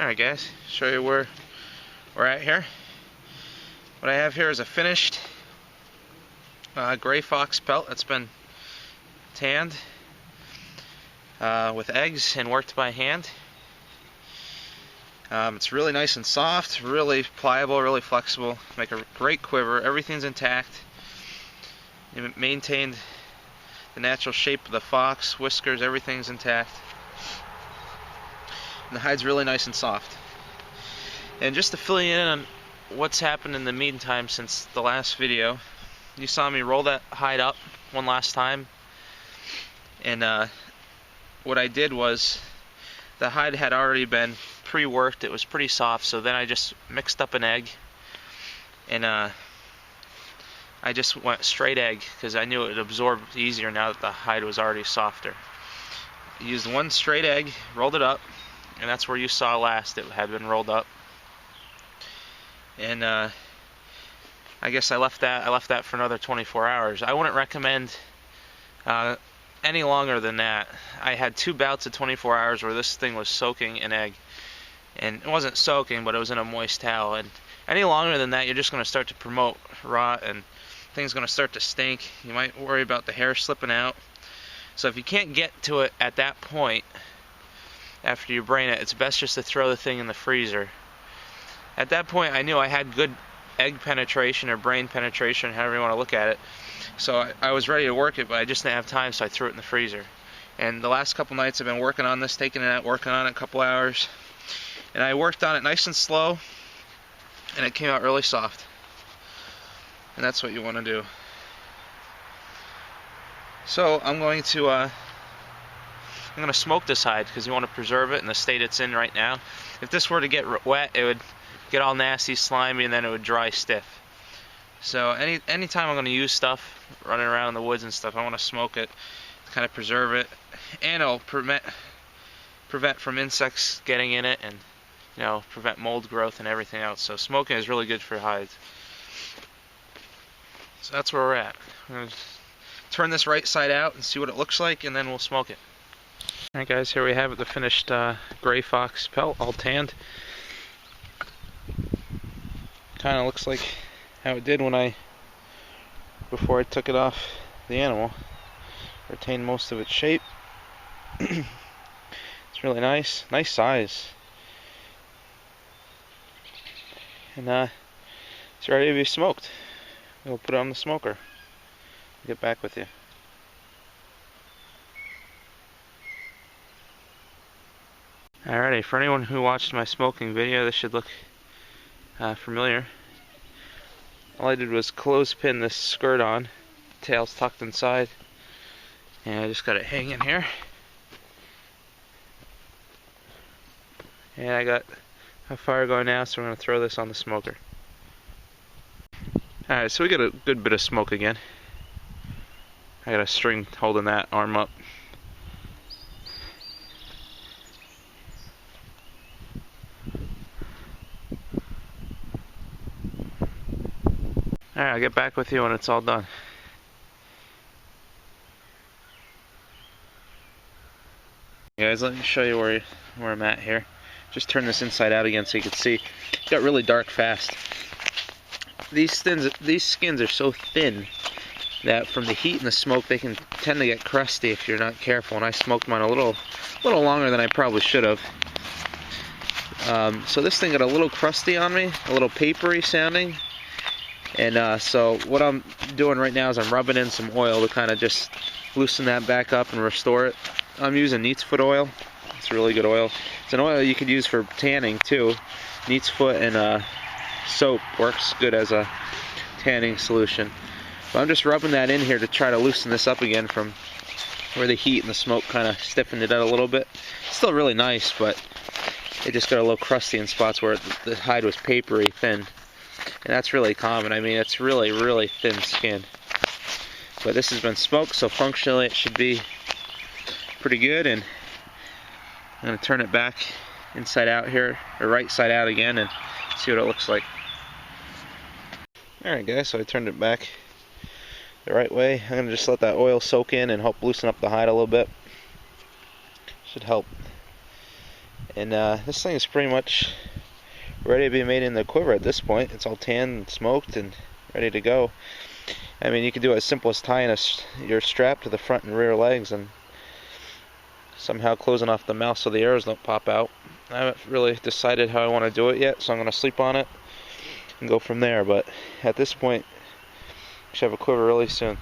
Alright guys, show you where we're at here. What I have here is a finished gray fox pelt that's been tanned with eggs and worked by hand. It's really nice and soft, really pliable, really flexible, make a great quiver. Everything's intact. It maintained the natural shape of the fox, whiskers, everything's intact. And the hide's really nice and soft. And just to fill you in on what's happened in the meantime since the last video, you saw me roll that hide up one last time, and what I did was the hide had already been pre-worked. It was pretty soft, so then I just mixed up an egg, and I just went straight egg because I knew it would absorb easier now that the hide was already softer. I used one straight egg, rolled it up, and that's where you saw last it had been rolled up. And I guess I left that for another 24 hours. I wouldn't recommend any longer than that. I had 2 bouts of 24 hours where this thing was soaking in egg, and it wasn't soaking, but it was in a moist towel. And any longer than that, you're just going to start to promote rot, and things going to start to stink. You might worry about the hair slipping out. So if you can't get to it at that point after you brain it, it's best just to throw the thing in the freezer. At that point, I knew I had good egg penetration or brain penetration, however you want to look at it. So I was ready to work it, but I just didn't have time, so I threw it in the freezer. And the last couple nights I've been working on this, taking it out, working on it a couple hours. And I worked on it nice and slow, and it came out really soft. And that's what you want to do. So I'm going to smoke this hide because you want to preserve it in the state it's in right now. If this were to get wet, it would get all nasty, slimy, and then it would dry stiff. So anytime I'm going to use stuff, running around in the woods and stuff, I want to smoke it, kind of preserve it, and it'll prevent from insects getting in it, and prevent mold growth and everything else. So smoking is really good for hides. So that's where we're at. I'm going to turn this right side out and see what it looks like, and then we'll smoke it. Alright guys, here we have it, the finished gray fox pelt, all tanned. Kind of looks like how it did before I took it off the animal. Retained most of its shape. It's really nice size. And it's ready to be smoked. We'll put it on the smoker. Get back with you. Alrighty, for anyone who watched my smoking video, this should look familiar. All I did was clothespin this skirt on, tail's tucked inside, and I just got it hanging here. And I got a fire going now, so we're going to throw this on the smoker. Alright, so we got a good bit of smoke again. I got a string holding that arm up. Alright, I'll get back with you when it's all done. Guys, let me show you where I'm at here. Just turn this inside out again so you can see. It got really dark fast. These skins are so thin that from the heat and the smoke they can tend to get crusty if you're not careful. And I smoked mine a little longer than I probably should have. So this thing got a little crusty on me, a little papery sounding. And so what I'm doing right now is I'm rubbing in some oil to kind of just loosen that back up and restore it. I'm using Neat's Foot oil. It's really good oil. It's an oil you could use for tanning too. Neat's Foot and soap works good as a tanning solution. But I'm just rubbing that in here to try to loosen this up again from where the heat and the smoke kind of stiffened it out a little bit. It's still really nice, but it just got a little crusty in spots where the hide was papery thin. And that's really common. I mean, it's really, really thin skin. But this has been smoked, so functionally it should be pretty good. And I'm going to turn it back inside out here, or right side out again, and see what it looks like. Alright guys, so I turned it back the right way. I'm going to just let that oil soak in and help loosen up the hide a little bit. Should help And this thing is pretty much ready to be made in the quiver at this point. It's all tanned and smoked and ready to go. I mean, you could do it as simple as tying your strap to the front and rear legs and somehow closing off the mouth so the arrows don't pop out. I haven't really decided how I want to do it yet, so I'm going to sleep on it and go from there. But at this point, I should have a quiver really soon.